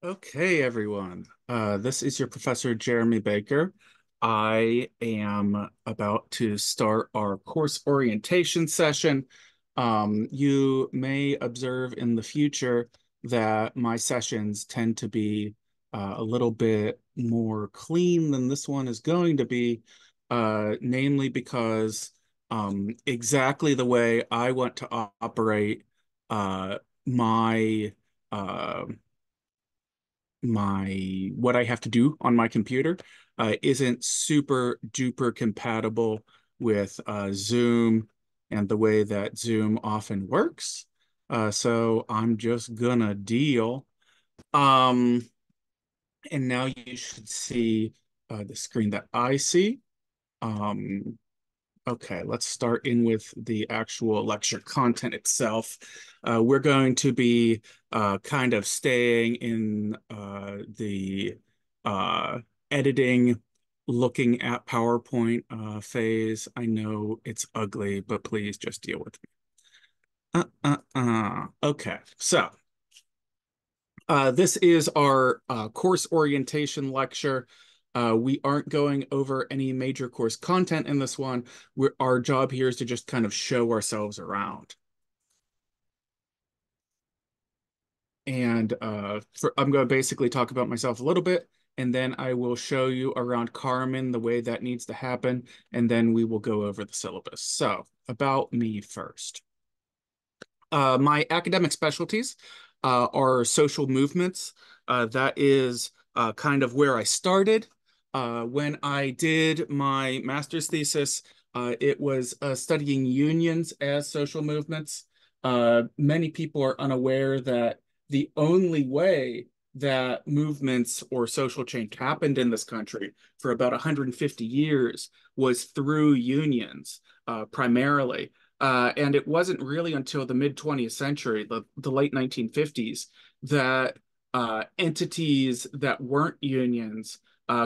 Okay, everyone. This is your Professor Jeremy Baker. I am about to start our course orientation session. You may observe in the future that my sessions tend to be a little bit more clean than this one is going to be, namely because exactly the way I want to operate my uh, my what I have to do on my computer isn't super duper compatible with Zoom and the way that Zoom often works. So I'm just gonna deal. Um, and now you should see the screen that I see. Um, Okay, let's start in with the actual lecture content itself. We're going to be kind of staying in the uh, editing, looking at PowerPoint phase. I know it's ugly, but please just deal with me. Okay, so this is our course orientation lecture. We aren't going over any major course content in this one. Our job here is to just kind of show ourselves around. And I'm going to basically talk about myself a little bit, and then I will show you around Carmen the way that needs to happen, and then we will go over the syllabus. So, about me first. My academic specialties are social movements. That is kind of where I started. When I did my master's thesis, it was studying unions as social movements. Many people are unaware that the only way that movements or social change happened in this country for about 150 years was through unions, primarily. And it wasn't really until the mid 20th century, the late 1950s, that entities that weren't unions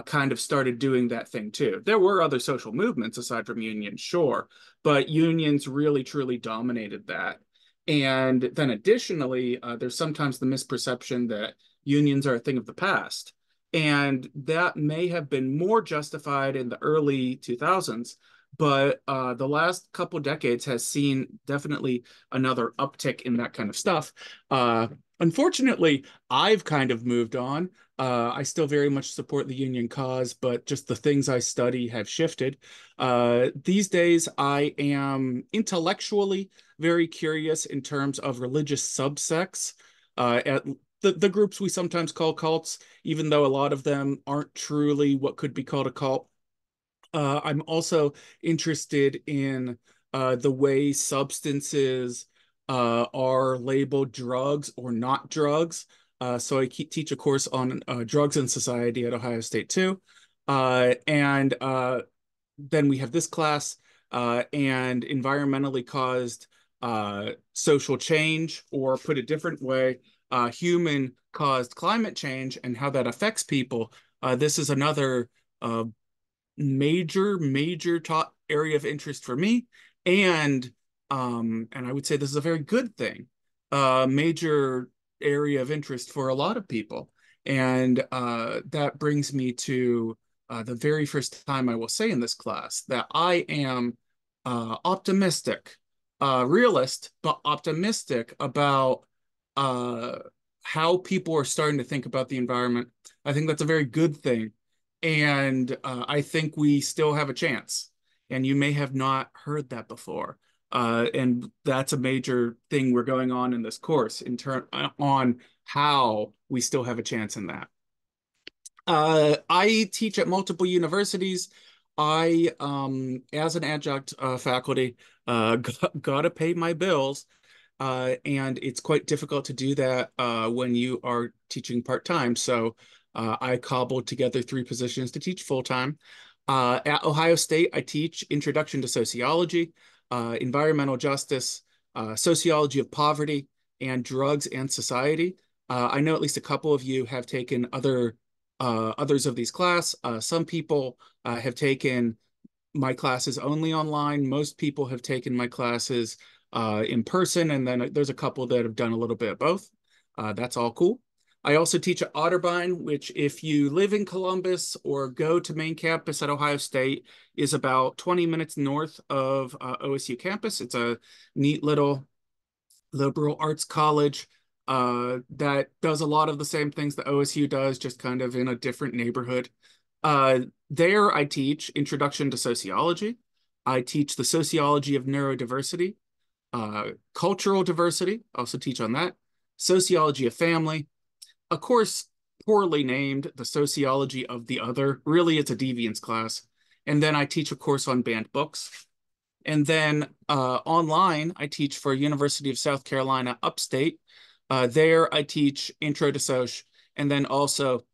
kind of started doing that thing too. There were other social movements aside from unions, sure, but unions really truly dominated that. And then additionally, there's sometimes the misperception that unions are a thing of the past. And that may have been more justified in the early 2000s, but the last couple decades has seen definitely another uptick in that kind of stuff. Unfortunately, I've kind of moved on. I still very much support the union cause, but just the things I study have shifted. These days, I am intellectually very curious in terms of religious subsects at the groups we sometimes call cults, even though a lot of them aren't truly what could be called a cult. I'm also interested in the way substances are labeled drugs or not drugs. So I teach a course on drugs and society at Ohio State too. And then we have this class and environmentally caused social change, or put a different way, human caused climate change and how that affects people. This is another uh, major top area of interest for me, and I would say this is a very good thing, major area of interest for a lot of people. And that brings me to the very first time I will say in this class that I am optimistic, realist, but optimistic about uh, how people are starting to think about the environment. I think that's a very good thing, and I think we still have a chance. And you may have not heard that before. And that's a major thing we're going on in this course on how we still have a chance in that. I teach at multiple universities. As an adjunct faculty, gotta pay my bills. And it's quite difficult to do that when you are teaching part-time. So I cobbled together three positions to teach full-time. At Ohio State, I teach Introduction to Sociology, Environmental Justice, Sociology of Poverty, and Drugs and Society. I know at least a couple of you have taken others of these class. Some people have taken my classes only online. Most people have taken my classes in person, and then there's a couple that have done a little bit of both. That's all cool. I also teach at Otterbein, which if you live in Columbus or go to main campus at Ohio State, is about 20 minutes north of OSU campus. It's a neat little liberal arts college that does a lot of the same things that OSU does, just kind of in a different neighborhood. There I teach Introduction to Sociology. I teach the sociology of neurodiversity, cultural diversity, also teach on that, sociology of family, a course poorly named the sociology of the other. Really, it's a deviance class. And then I teach a course on banned books. And then online, I teach for University of South Carolina Upstate. There, I teach Intro to Soc, and then also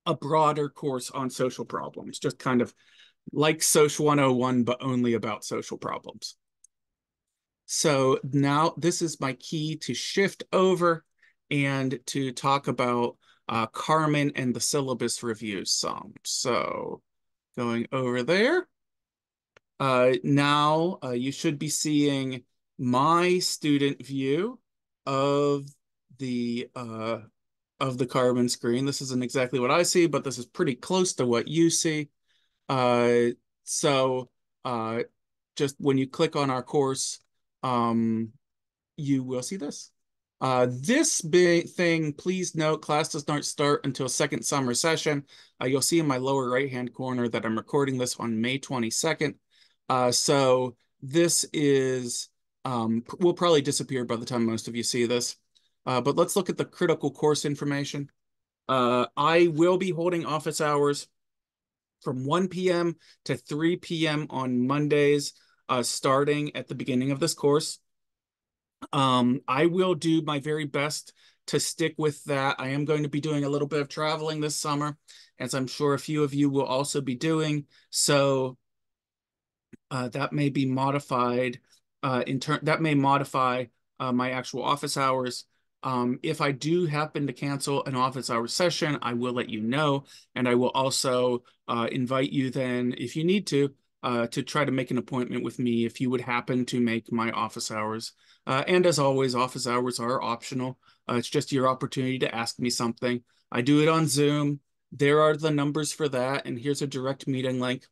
a broader course on social problems, just kind of like Soc 101, but only about social problems. So now this is my key to shift over and to talk about Carmen and the syllabus review some. So going over there. Now you should be seeing my student view of the uh, of the Carmen screen. This isn't exactly what I see, but this is pretty close to what you see. Uh, so uh, just when you click on our course, um, you will see this. This big thing, please note, class does not start until second summer session. You'll see in my lower right-hand corner that I'm recording this on May 22nd. So this is, will probably disappear by the time most of you see this. But let's look at the critical course information. I will be holding office hours from 1 p.m. to 3 p.m. on Mondays, starting at the beginning of this course. I will do my very best to stick with that. I am going to be doing a little bit of traveling this summer, as I'm sure a few of you will also be doing. So that may be modified that may modify my actual office hours. If I do happen to cancel an office hours session, I will let you know, and I will also invite you then, if you need to try to make an appointment with me if you would happen to make my office hours. And as always, office hours are optional. It's just your opportunity to ask me something. I do it on Zoom. There are the numbers for that, and here's a direct meeting link.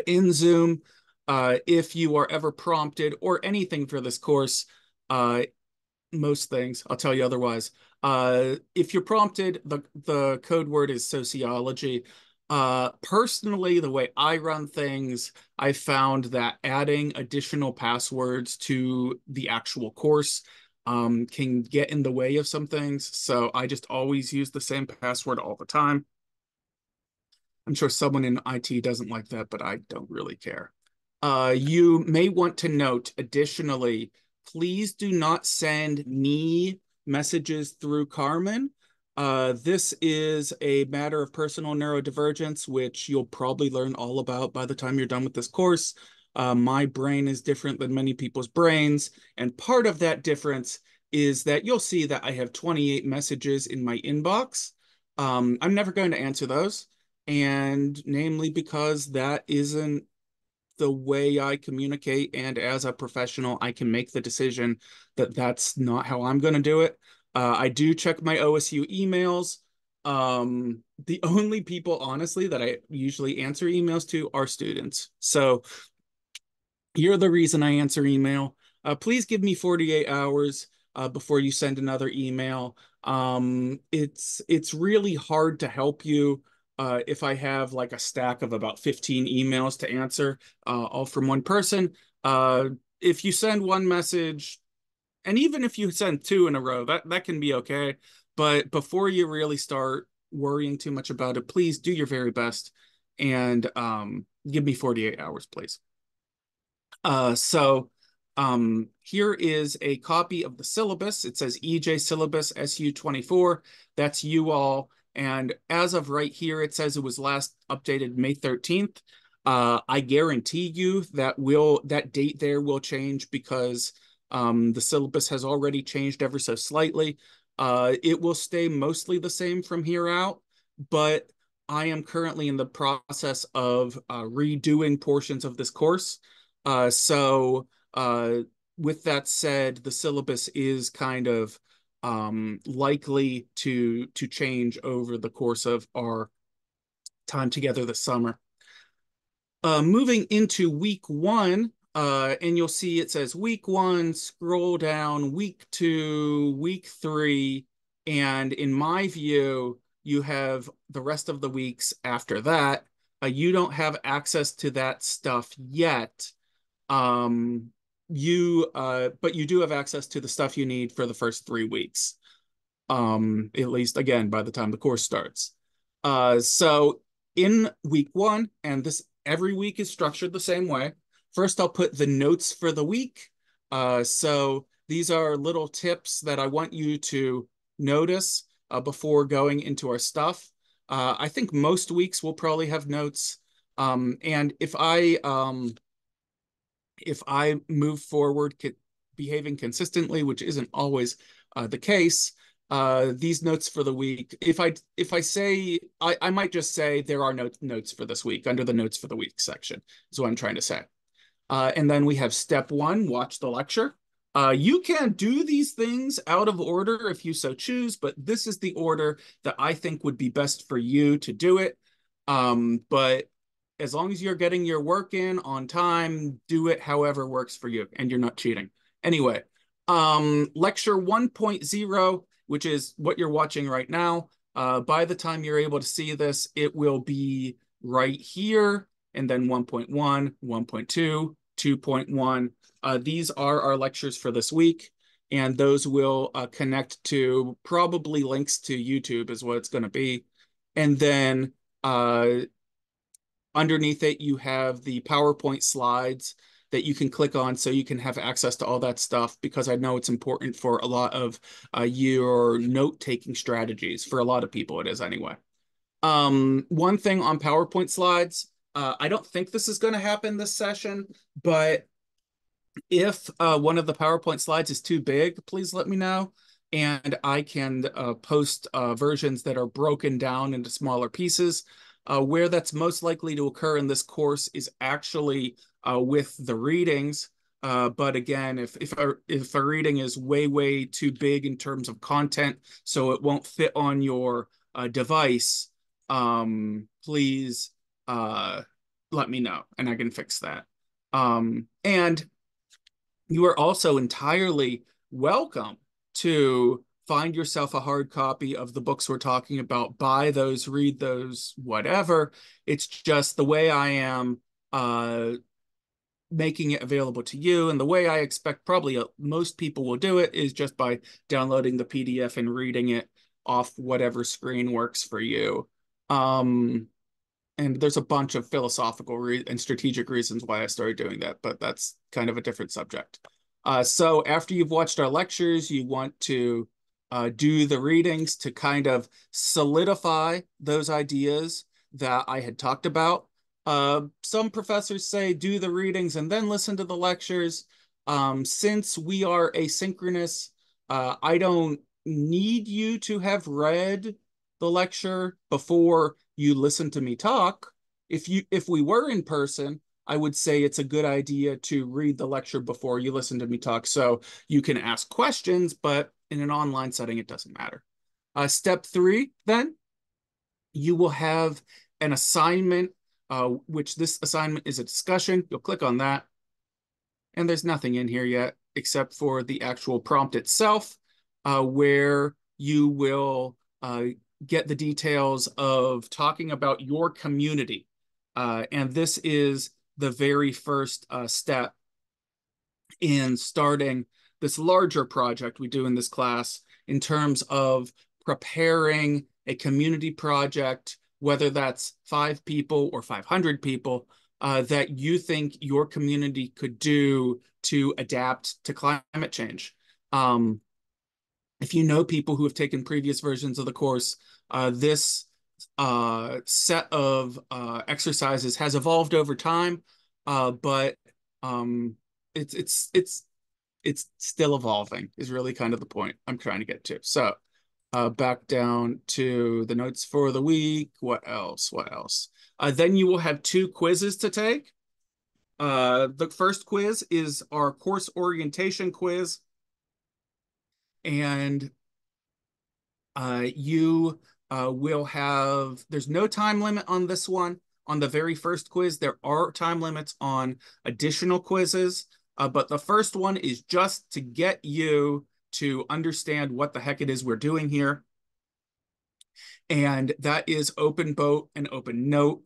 In Zoom, if you are ever prompted or anything for this course, most things, I'll tell you otherwise. If you're prompted, the code word is sociology. Personally, the way I run things, I found that adding additional passwords to the actual course can get in the way of some things. So I just always use the same password all the time. I'm sure someone in IT doesn't like that, but I don't really care. You may want to note, additionally, please do not send me messages through Carmen. This is a matter of personal neurodivergence, which you'll probably learn all about by the time you're done with this course. My brain is different than many people's brains, and part of that difference is that you'll see that I have 28 messages in my inbox. I'm never going to answer those, and namely because that isn't the way I communicate, and as a professional, I can make the decision that that's not how I'm going to do it. I do check my OSU emails. The only people, honestly, that I usually answer emails to are students. So you're the reason I answer email. Please give me 48 hours before you send another email. It's really hard to help you if I have like a stack of about 15 emails to answer, all from one person. If you send one message, and even if you send two in a row, that can be okay. But before you really start worrying too much about it, please do your very best and give me 48 hours, please. So here is a copy of the syllabus. It says EJ syllabus SU24. That's you all. And as of right here, it says it was last updated May 13th. I guarantee you that date there will change because the syllabus has already changed ever so slightly. It will stay mostly the same from here out, but I am currently in the process of redoing portions of this course. So with that said, the syllabus is kind of likely to change over the course of our time together this summer. Moving into week one, and you'll see it says week one, scroll down, week two, week three, and in my view, you have the rest of the weeks after that. You don't have access to that stuff yet. Um, but you do have access to the stuff you need for the first 3 weeks. At least again, by the time the course starts. So in week one, and this every week is structured the same way. First, I'll put the notes for the week. So these are little tips that I want you to notice before going into our stuff. I think most weeks will probably have notes. And if I move forward behaving consistently, which isn't always the case, these notes for the week, if I say, I might just say there are notes for this week under the notes for the week section is what I'm trying to say. And then we have step one, watch the lecture. You can do these things out of order if you so choose, but this is the order that I think would be best for you to do it. But as long as you're getting your work in on time, do it however works for you and you're not cheating. Anyway, lecture 1.0, which is what you're watching right now. By the time you're able to see this, it will be right here, and then 1.1, 1.2, 2.1. These are our lectures for this week, and those will connect to probably links to YouTube is what it's going to be. And then underneath it, you have the PowerPoint slides that you can click on so you can have access to all that stuff, because I know it's important for a lot of your note-taking strategies. For a lot of people, it is anyway. One thing on PowerPoint slides, I don't think this is going to happen this session, but if one of the PowerPoint slides is too big, please let me know. And I can post versions that are broken down into smaller pieces. Where that's most likely to occur in this course is actually with the readings. But again, if a reading is way too big in terms of content, so it won't fit on your device, please let me know and I can fix that. And you are also entirely welcome to find yourself a hard copy of the books we're talking about, buy those, read those, whatever. It's just the way I am making it available to you, and the way I expect probably most people will do it is just by downloading the PDF and reading it off whatever screen works for you. And there's a bunch of philosophical and strategic reasons why I started doing that, but that's kind of a different subject. So after you've watched our lectures, you want to do the readings to kind of solidify those ideas that I had talked about. Some professors say do the readings and then listen to the lectures. Since we are asynchronous, I don't need you to have read the lecture before you listen to me talk. If we were in person, I would say it's a good idea to read the lecture before you listen to me talk, so you can ask questions, but in an online setting, it doesn't matter. Step three, then, you will have an assignment, which this assignment is a discussion. You'll click on that, and there's nothing in here yet except for the actual prompt itself, where you will get the details of talking about your community. And this is the very first step in starting this larger project we do in this class in terms of preparing a community project, whether that's 5 people or 500 people, that you think your community could do to adapt to climate change. If you know people who have taken previous versions of the course, this set of exercises has evolved over time, but it's still evolving is really kind of the point I'm trying to get to. So back down to the notes for the week. What else? What else? Then you will have 2 quizzes to take. The first quiz is our course orientation quiz. And You will have, there's no time limit on this one. On the very first quiz, there are time limits on additional quizzes, but the first one is just to get you to understand what the heck it is we're doing here. And that is Open Boat and Open Note.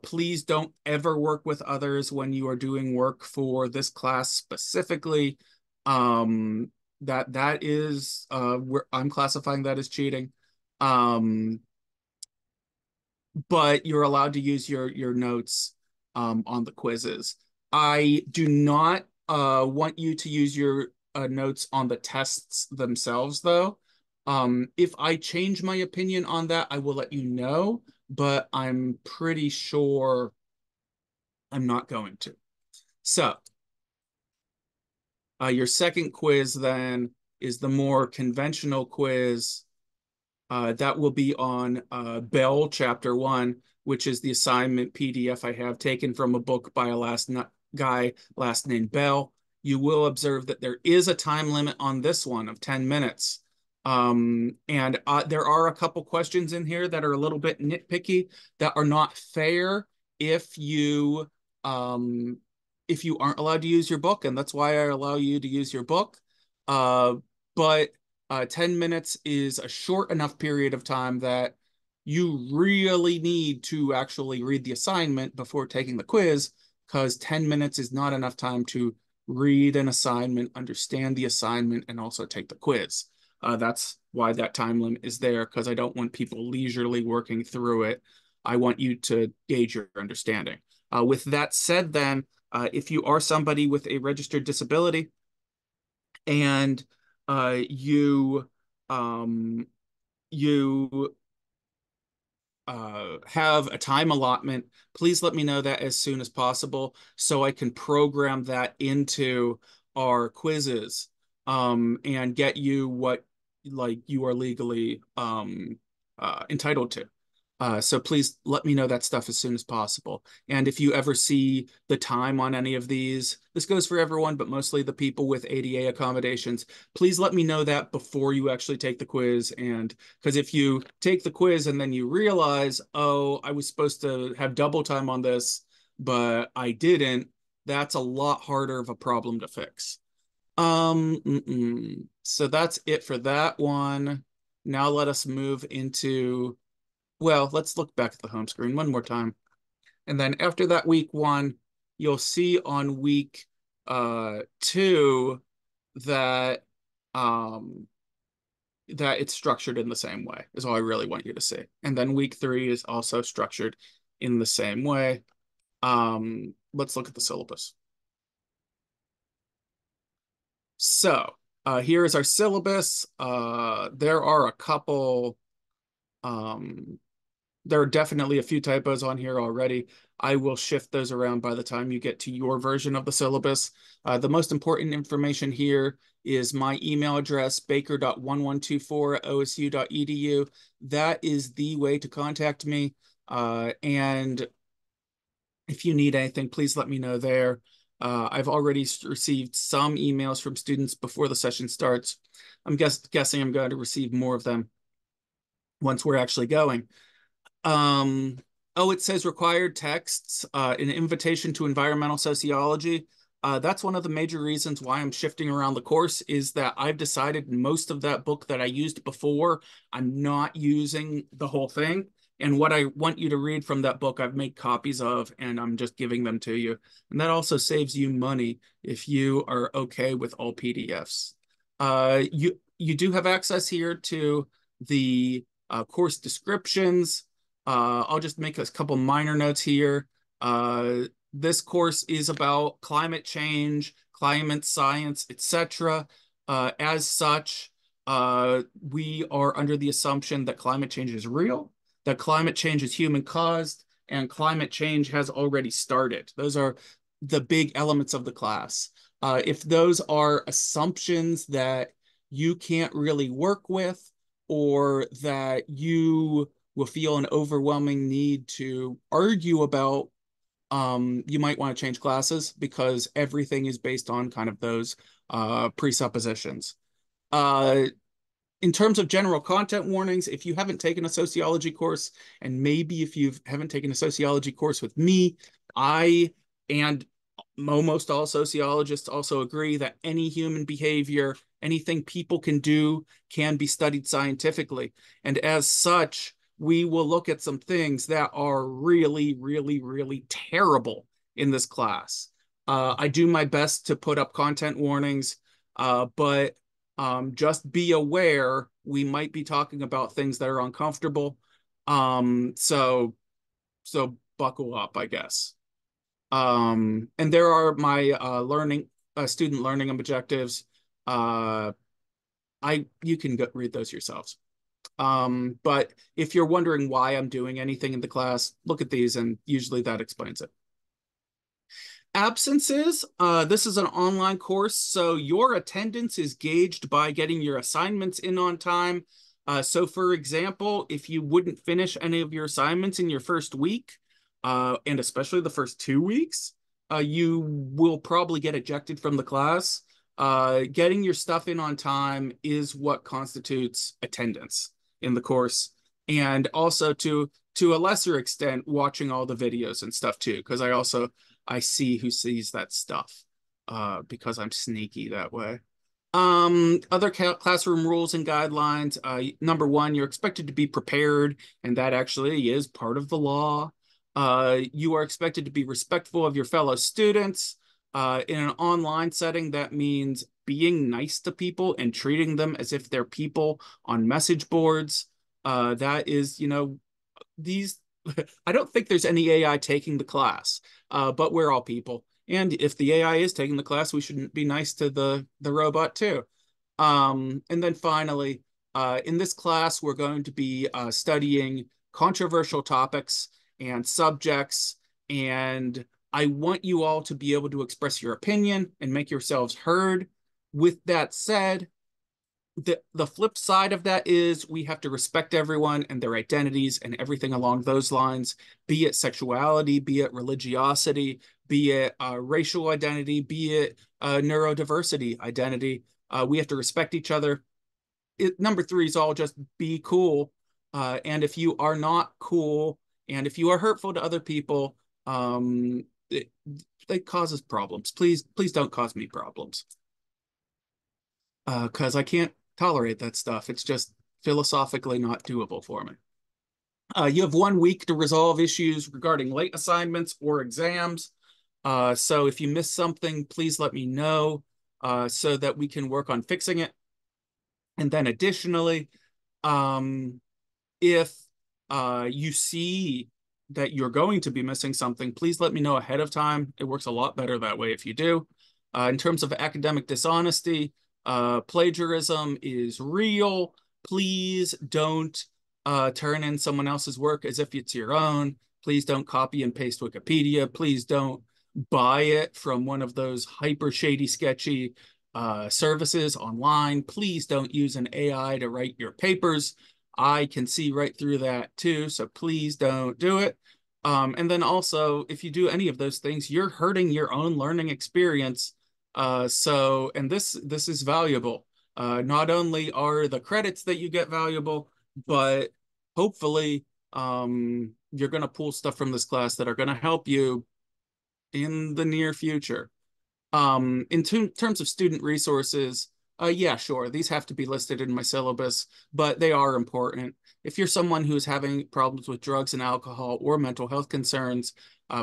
Please don't ever work with others when you are doing work for this class specifically. That is I'm classifying that as cheating. Um, but you're allowed to use your notes on the quizzes. I do not want you to use your notes on the tests themselves, though. If I change my opinion on that, I will let you know, but I'm pretty sure I'm not going to. So, your second quiz then is the more conventional quiz. That will be on Bell Chapter 1, which is the assignment PDF I have taken from a book by a guy last name Bell. You will observe that there is a time limit on this one of 10 minutes. And there are a couple questions in here that are a little bit nitpicky that are not fair if you aren't allowed to use your book, and that's why I allow you to use your book. But 10 minutes is a short enough period of time that you really need to actually read the assignment before taking the quiz, because 10 minutes is not enough time to read an assignment, understand the assignment, and also take the quiz. That's why that time limit is there, because I don't want people leisurely working through it. I want you to gauge your understanding. With that said, then, if you are somebody with a registered disability and you you have a time allotment, please let me know that as soon as possible so I can program that into our quizzes and get you what you are legally entitled to. So please let me know that stuff as soon as possible. And if you ever see the time on any of these, this goes for everyone, but mostly the people with ADA accommodations, please let me know that before you actually take the quiz. And because if you take the quiz and then you realize, oh, I was supposed to have double time on this, but I didn't, that's a lot harder of a problem to fix. So that's it for that one. Now let us move into, well, let's look back at the home screen one more time. And then after that week one, you'll see on week 2 that that it's structured in the same way is all I really want you to see. And then week 3 is also structured in the same way. Let's look at the syllabus. So here is our syllabus. There are a couple there are definitely a few typos on here already. I will shift those around by the time you get to your version of the syllabus. The most important information here is my email address, baker.1124@osu.edu. That is the way to contact me. And if you need anything, please let me know there. I've already received some emails from students before the session starts. I'm guessing I'm going to receive more of them once we're actually going. Oh, it says required texts, an invitation to environmental sociology. That's one of the major reasons why I'm shifting around the course is that I've decided most of that book that I used before, I'm not using the whole thing. And what I want you to read from that book, I've made copies of, and I'm just giving them to you. And that also saves you money if you are okay with all PDFs. You do have access here to the course descriptions. I'll just make a couple minor notes here. This course is about climate change, climate science, etc. As such, we are under the assumption that climate change is real, that climate change is human caused, and climate change has already started. Those are the big elements of the class. If those are assumptions that you can't really work with, or that you will feel an overwhelming need to argue about, you might want to change classes because everything is based on kind of those presuppositions. Uh, In terms of general content warnings, if you haven't taken a sociology course, and maybe if you haven't taken a sociology course with me, I and almost all sociologists also agree that any human behavior, anything people can do, can be studied scientifically. And as such, we will look at some things that are really, really, really terrible in this class. I do my best to put up content warnings, but just be aware we might be talking about things that are uncomfortable. So buckle up, I guess. And there are my student learning objectives. Uh, you can go read those yourselves. But if you're wondering why I'm doing anything in the class, look at these, and usually that explains it. Absences, this is an online course, so your attendance is gauged by getting your assignments in on time. So for example, if you wouldn't finish any of your assignments in your first week, and especially the first 2 weeks, you will probably get ejected from the class. Getting your stuff in on time is what constitutes attendance in the course, and also to a lesser extent, watching all the videos and stuff too, because I see who sees that stuff, because I'm sneaky that way. Other classroom rules and guidelines. Number one, you're expected to be prepared, and that actually is part of the law. You are expected to be respectful of your fellow students. In an online setting, that means being nice to people and treating them as if they're people on message boards. That is, these I don't think there's any AI taking the class, but we're all people. And if the AI is taking the class, we shouldn't be nice to the robot too. And then finally, in this class, we're going to be studying controversial topics and subjects. And I want you all to be able to express your opinion and make yourselves heard. With that said, the flip side of that is we have to respect everyone and their identities and everything along those lines, be it sexuality, be it religiosity, be it racial identity, be it neurodiversity identity. We have to respect each other. Number three is all just be cool. And if you are not cool, and if you are hurtful to other people, it causes problems. Please don't cause me problems. Because I can't tolerate that stuff. It's just philosophically not doable for me. You have 1 week to resolve issues regarding late assignments or exams. So if you miss something, please let me know, so that we can work on fixing it. And then additionally, if you see that you're going to be missing something, please let me know ahead of time. It works a lot better that way if you do. In terms of academic dishonesty, plagiarism is real. Please don't turn in someone else's work as if it's your own. Please don't copy and paste Wikipedia. Please don't buy it from one of those hyper shady, sketchy services online. Please don't use an AI to write your papers. I can see right through that too, so please don't do it. And then also, if you do any of those things, you're hurting your own learning experience. And this is valuable. Not only are the credits that you get valuable, but hopefully you're going to pull stuff from this class that are going to help you in the near future. In terms of student resources, yeah, sure, these have to be listed in my syllabus, but they are important. If you're someone who's having problems with drugs and alcohol or mental health concerns,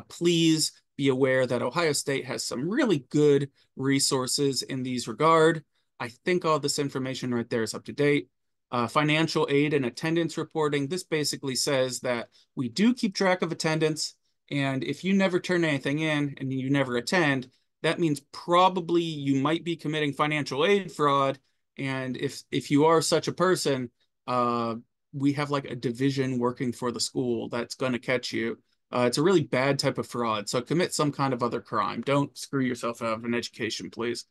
please be aware that Ohio State has some really good resources in these regard. I think all this information right there is up to date. Financial aid and attendance reporting. This basically says that we do keep track of attendance, and if you never turn anything in and you never attend, that means probably you might be committing financial aid fraud. And if you are such a person, we have like a division working for the school that's going to catch you. It's a really bad type of fraud. So commit some kind of other crime. Don't screw yourself out of an education, please.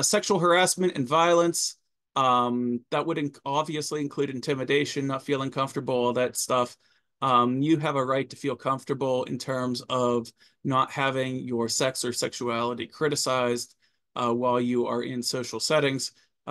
Sexual harassment and violence. That would obviously include intimidation, not feeling comfortable, all that stuff. You have a right to feel comfortable in terms of not having your sex or sexuality criticized while you are in social settings.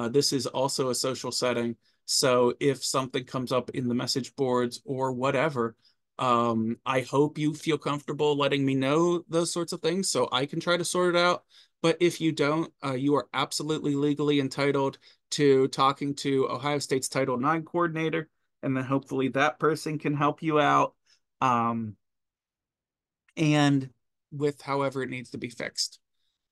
This is also a social setting. So if something comes up in the message boards or whatever, I hope you feel comfortable letting me know those sorts of things so I can try to sort it out. But if you don't, you are absolutely legally entitled to talking to Ohio State's Title IX coordinator, and then hopefully that person can help you out. Um, and with however it needs to be fixed.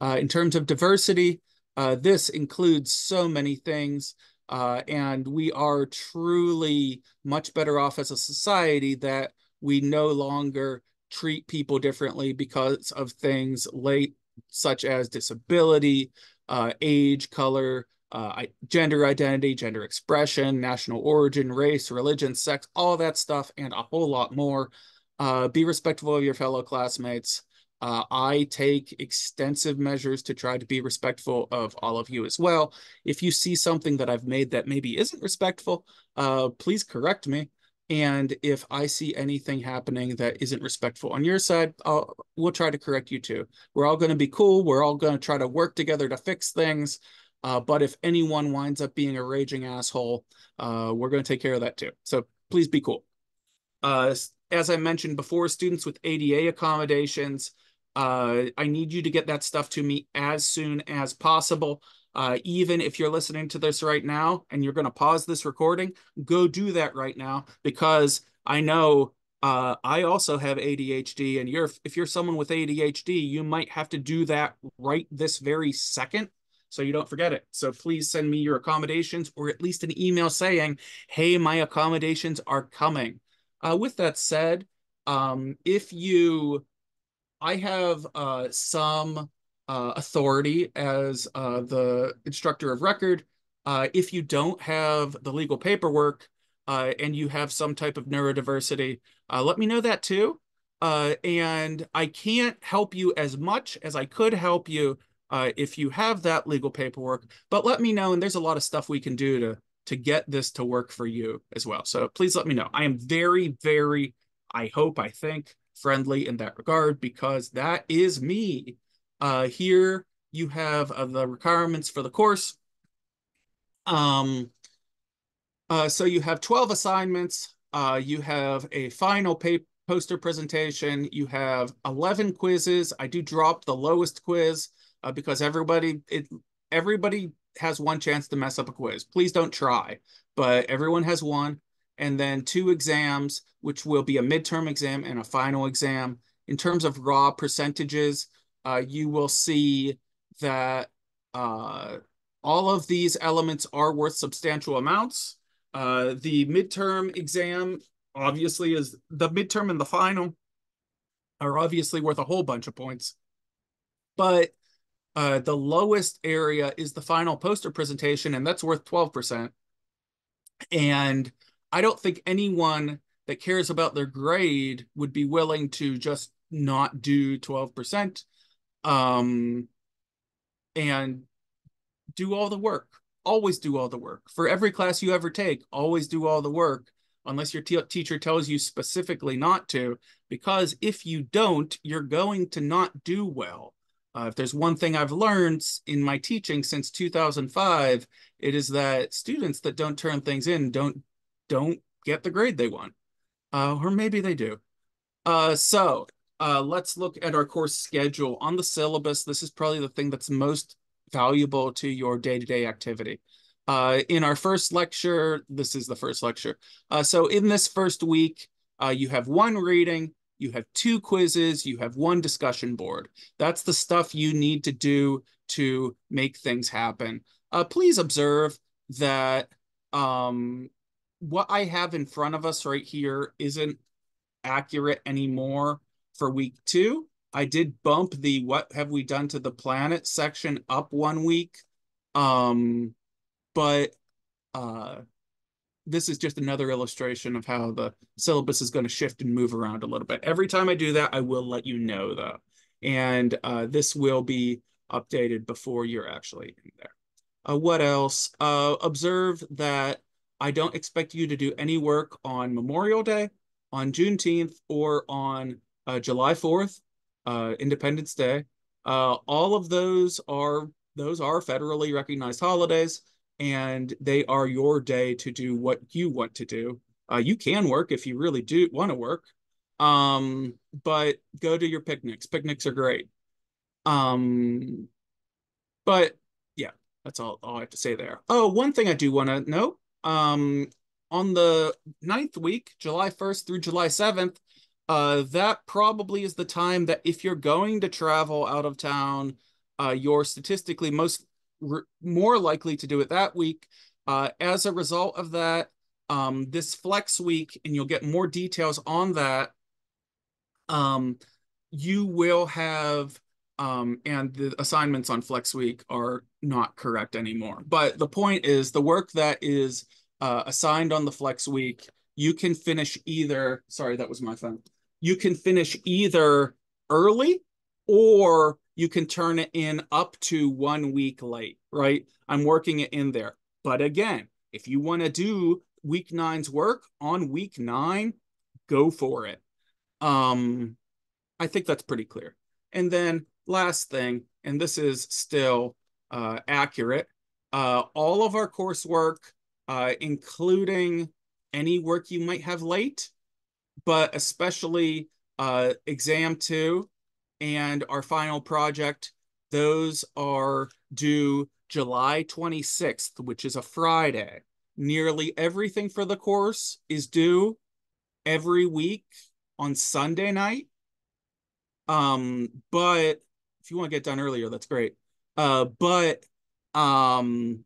In terms of diversity, this includes so many things, and we are truly much better off as a society that we no longer treat people differently because of things late, such as disability, age, color, gender identity, gender expression, national origin, race, religion, sex, all that stuff, and a whole lot more. Be respectful of your fellow classmates. I take extensive measures to try to be respectful of all of you as well. If you see something that I've made that maybe isn't respectful, please correct me. And if I see anything happening that isn't respectful on your side, we'll try to correct you too. We're all going to be cool. We're all going to try to work together to fix things. But if anyone winds up being a raging asshole, we're going to take care of that too. So please be cool. As I mentioned before, students with ADA accommodations, I need you to get that stuff to me as soon as possible. Even if you're listening to this right now and you're going to pause this recording, go do that right now, because I know I also have ADHD, and if you're someone with ADHD, you might have to do that right this very second, so you don't forget it. So please send me your accommodations, or at least an email saying, hey, my accommodations are coming. With that said, if you I have some authority as the instructor of record. If you don't have the legal paperwork and you have some type of neurodiversity, let me know that too. And I can't help you as much as I could help you if you have that legal paperwork, but let me know, and there's a lot of stuff we can do to get this to work for you as well. So please let me know. I am very, very, I think, friendly in that regard, because that is me. Here you have the requirements for the course. So you have 12 assignments. You have a final poster presentation. You have 11 quizzes. I do drop the lowest quiz because everybody has one chance to mess up a quiz. Please don't try, but everyone has one. And then 2 exams, which will be a midterm exam and a final exam. In terms of raw percentages, you will see that all of these elements are worth substantial amounts. The midterm exam obviously is the midterm and the final are obviously worth a whole bunch of points. But the lowest area is the final poster presentation, and that's worth 12%. And I don't think anyone that cares about their grade would be willing to just not do 12% and do all the work. Always do all the work. For every class you ever take, always do all the work, unless your teacher tells you specifically not to, because if you don't, you're going to not do well. If there's one thing I've learned in my teaching since 2005, it is that students that don't turn things in don't get the grade they want. Or maybe they do. So let's look at our course schedule. On the syllabus, this is probably the thing that's most valuable to your day-to-day activity. In our first lecture, this is the first lecture. So in this first week, you have 1 reading, you have 2 quizzes, you have 1 discussion board. That's the stuff you need to do to make things happen. Please observe that what I have in front of us right here isn't accurate anymore for week 2. I did bump the what have we done to the planet section up 1 week. But this is just another illustration of how the syllabus is going to shift and move around a little bit. Every time I do that, I will let you know though. And this will be updated before you're actually in there. What else? Observe that I don't expect you to do any work on Memorial Day, on Juneteenth, or on July 4th, Independence Day. All of those are federally recognized holidays. and they are your day to do what you want to do. You can work if you really do want to work, but go to your picnics. Picnics are great. Um, but yeah, that's all I have to say there. Oh, one thing I do want to note, on the ninth week, July 1st through July 7th, that probably is the time that if you're going to travel out of town, you're statistically more likely to do it that week. As a result of that, this flex week, and you'll get more details on that, um, you will have, and the assignments on Flex Week are not correct anymore. But the point is, the work that is assigned on the Flex Week, you can finish either, sorry, that was my phone. You can finish either early or you can turn it in up to 1 week late, right? I'm working it in there. But again, if you want to do week nine's work on week nine, go for it. Um, I think that's pretty clear. And then last thing, and this is still accurate, all of our coursework, including any work you might have late, but especially exam two and our final project, those are due July 26th, which is a Friday. Nearly everything for the course is due every week on Sunday night. But if you want to get done earlier, that's great. But um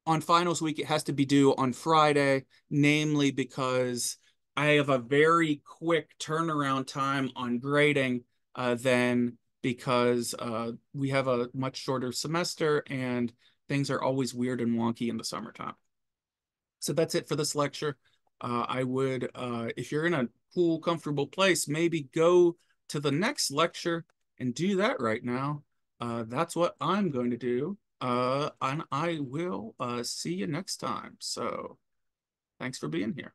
on finals week, it has to be due on Friday, namely because I have a very quick turnaround time on grading, then because we have a much shorter semester and things are always weird and wonky in the summertime. So that's it for this lecture. I would, if you're in a cool, comfortable place, maybe go to the next lecture and do that right now. That's what I'm going to do. And I will see you next time. So thanks for being here.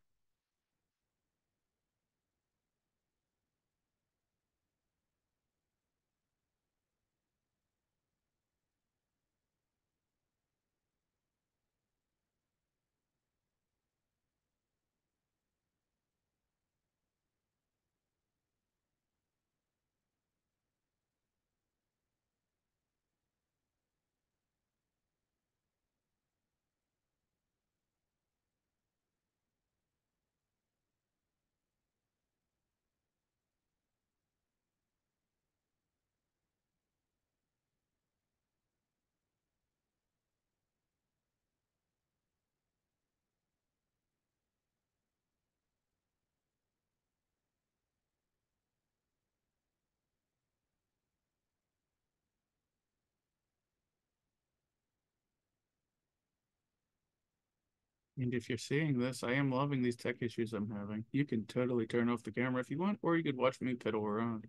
And if you're seeing this, I am loving these tech issues I'm having. You can totally turn off the camera if you want, or you could watch me piddle around.